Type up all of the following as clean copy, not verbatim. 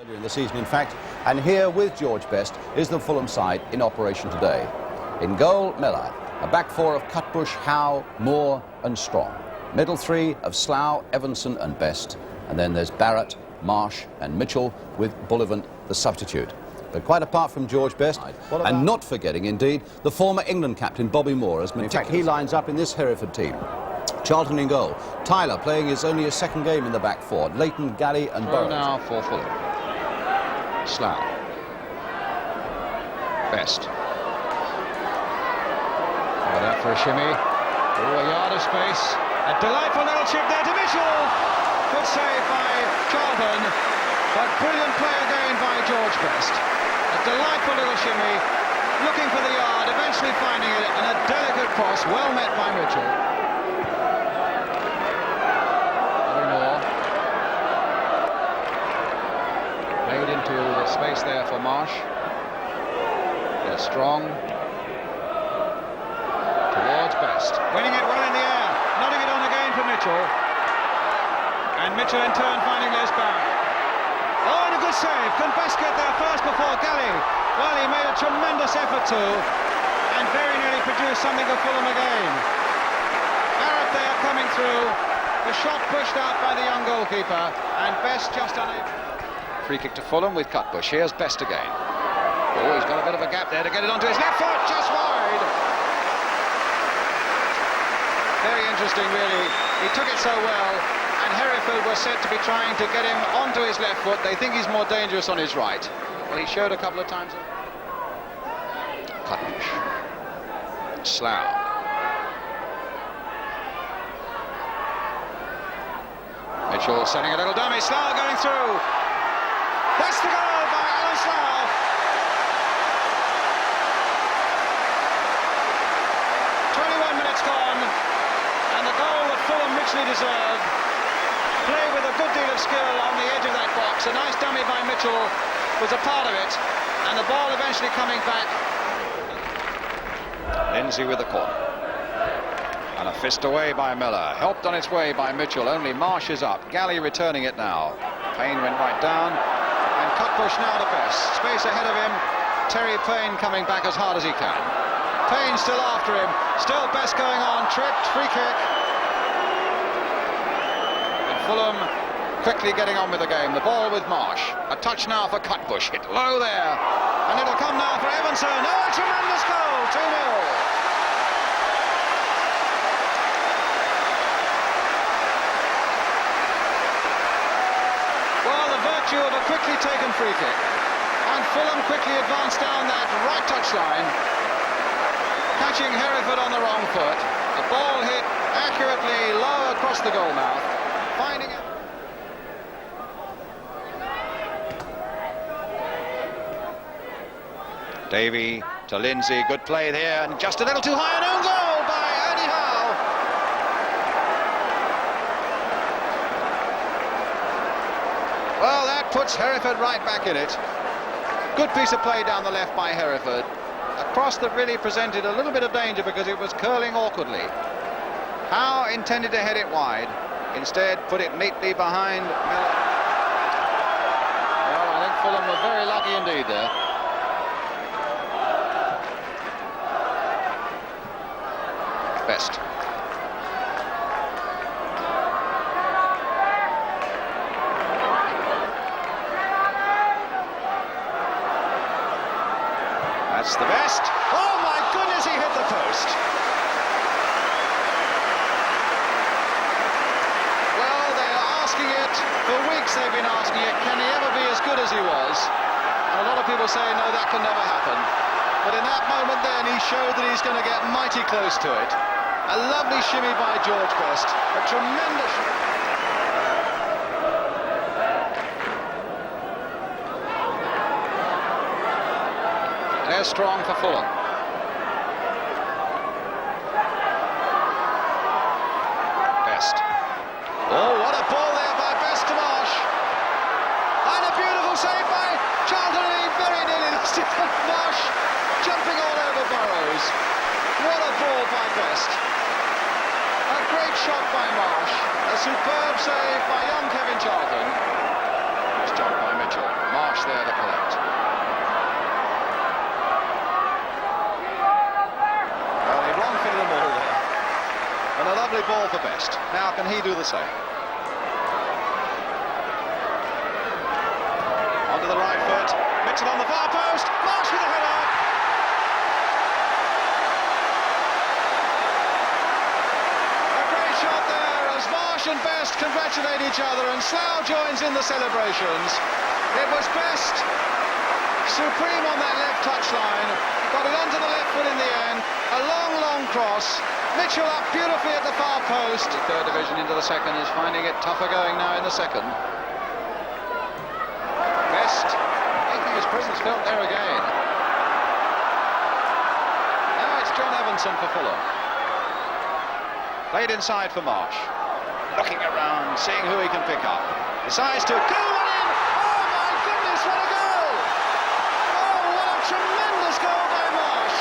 during the season, in fact, and here with George Best is the Fulham side in operation today. In goal, Miller. A back four of Cutbush, Howe, Moore and Strong. Middle three of Slough, Evanson and Best. And then there's Barrett, Marsh and Mitchell, with Bullivant the substitute. But quite apart from George Best, and not forgetting, indeed, the former England captain Bobby Moore, as in fact he lines up in this Hereford team. Charlton in goal. Tyler playing only his second game in the back four. Leighton, Galley and Burrows. Now for Fulham. Slough. Best. Follow that for a shimmy. Oh, a yard of space. A delightful little chip there to Mitchell. Good save by Charlton, but brilliant play again by George Best. A delightful little shimmy, looking for the yard, eventually finding it, and a delicate cross, well met by Mitchell. Played into the space there for Marsh. They're Strong. Towards Best. Winning it well in the air. Nodding it on again for Mitchell. And Mitchell in turn finding Les back. Oh, and a good save. Can Best get there first before Galley? Well, he made a tremendous effort to, and very nearly produced something for Fulham again. Barrett there coming through. The shot pushed out by the young goalkeeper, and Best just unable. Free kick to Fulham with Cutbush. Here's Best again. Oh, he's got a bit of a gap there to get it onto his left foot, just wide. Very interesting, really. He took it so well, and Hereford was said to be trying to get him onto his left foot. They think he's more dangerous on his right. Well, he showed a couple of times. Cutbush. Slough. Mitchell setting a little dummy. Slough going through. That's the goal by Alan Slough. Gone, and the goal that Fulham richly deserved. Played with a good deal of skill on the edge of that box. A nice dummy by Mitchell was a part of it, and the ball eventually coming back. Lindsay with the corner, and a fist away by Miller, helped on its way by Mitchell. Only Marsh is up. Galley returning it now. Payne went right down, and Cutbush now to Best. Space ahead of him. Terry Payne coming back as hard as he can. Payne still after him, still Best going on, tripped, free kick. And Fulham quickly getting on with the game. The ball with Marsh. A touch now for Cutbush, hit low there. And it'll come now for Evanson. Oh, a tremendous goal, 2-0. Well, the virtue of a quickly taken free kick. And Fulham quickly advanced down that right touchline, catching Hereford on the wrong foot. The ball hit accurately low across the goal mouth, finding it. Davey to Lindsay, good play there, and just a little too high, an own goal by Ernie Howe. Well, that puts Hereford right back in it. Good piece of play down the left by Hereford. A cross that really presented a little bit of danger because it was curling awkwardly. Howe intended to head it wide, instead put it neatly behind Miller. Well, I think Fulham were very lucky indeed there. Best. That's the Best. Oh my goodness, he hit the post. Well, they are asking it. For weeks they've been asking it. Can he ever be as good as he was? And a lot of people say, no, that can never happen. But in that moment then, he showed that he's going to get mighty close to it. A lovely shimmy by George Best. A tremendous... They're Strong for Fulham. Best. Oh, what a ball there by Best to Marsh. And a beautiful save by Charlton. He very nearly lost it. Marsh jumping all over Burrows. What a ball by Best. A great shot by Marsh. A superb save by young Kevin Charlton. Nice job by Mitchell. Marsh all for Best. Now can he do the same? Onto the right foot. Mitchell on the far post. Marsh with a header. A great shot there as Marsh and Best congratulate each other, and Slough joins in the celebrations. It was Best supreme on that left touchline. Got it onto the left foot in the end. A long cross. Mitchell up beautifully at the far post. The third division into the second is finding it tougher going now in the second. Best making his presence felt there again. Now it's John Evanson for Fulham. Played inside for Marsh. Looking around, seeing who he can pick up. Decides to kill one in. Oh my goodness, what a goal! Oh, what a tremendous goal by Marsh.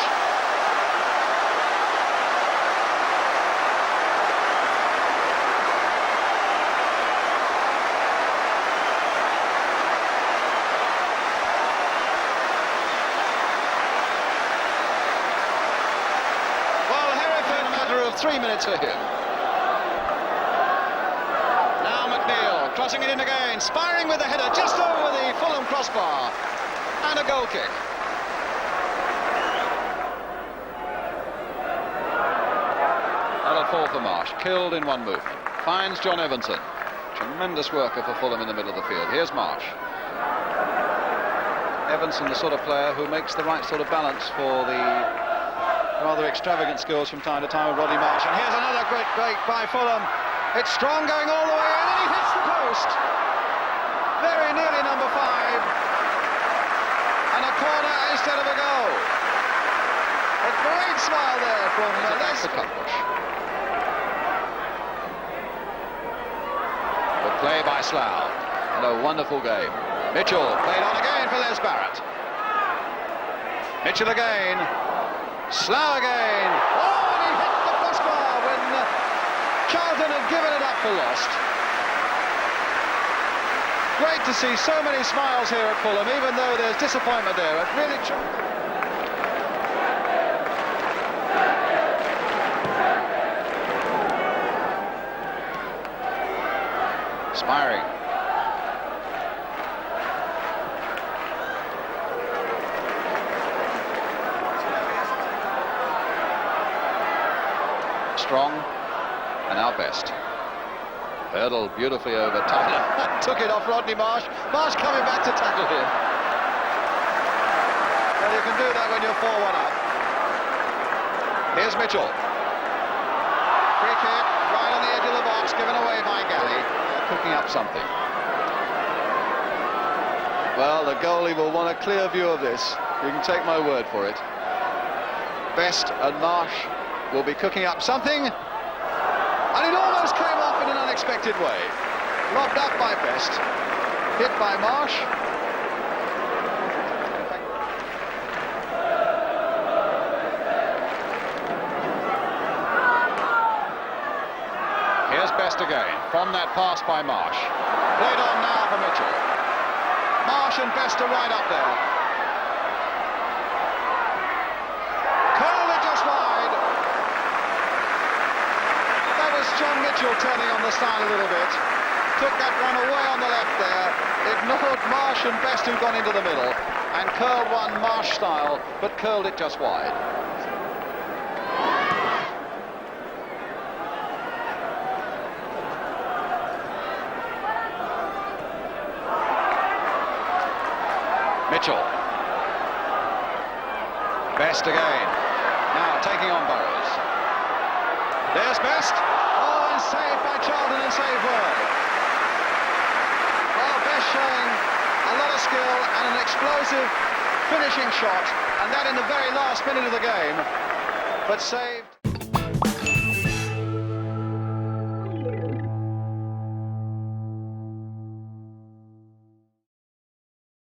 Well, Hereford, a matter of 3 minutes for him. Crossing it in again, spiring with the header just over the Fulham crossbar, and a goal kick. That'll fall for Marsh, killed in one movement. Finds John Evanson. Tremendous worker for Fulham in the middle of the field. Here's Marsh. Evanson, the sort of player who makes the right sort of balance for the rather extravagant skills from time to time of Rodney Marsh. And here's another great break by Fulham. It's Strong going all the way in, and he hits the post. Very nearly number 5. And a corner instead of a goal. A great smile there from Les. Good play by Slough. And a wonderful game. Mitchell played on again for Les Barrett. Mitchell again. Slough again. Oh, and he hit the crossbar when Charlton had given it up for lost. Great to see so many smiles here at Fulham, even though there's disappointment there. It really Spiring. Strong. And our Best. Hurdled beautifully over Tyler. Took it off Rodney Marsh. Marsh coming back to tackle him. Well, you can do that when you're 4-1 up. Here's Mitchell. Free kick, right on the edge of the box, given away by Galley. Cooking up something. Well, the goalie will want a clear view of this. You can take my word for it. Best and Marsh will be cooking up something. And it almost came off in an unexpected way. Lobbed up by Best. Hit by Marsh. Here's Best again. From that pass by Marsh. Played on now for Mitchell. Marsh and Best are right up there. Curled it just wide. That was John Mitchell turning on the style a little bit. Took that one away on the left there. Ignored Marsh and Best, who'd gone into the middle, and curled one Marsh style, but curled it just wide. Mitchell. Best again. Now taking on Burrows. There's Best. Oh, and saved by Charlton, and saved well. Well, Best showing a lot of skill and an explosive finishing shot, and that in the very last minute of the game, but saved.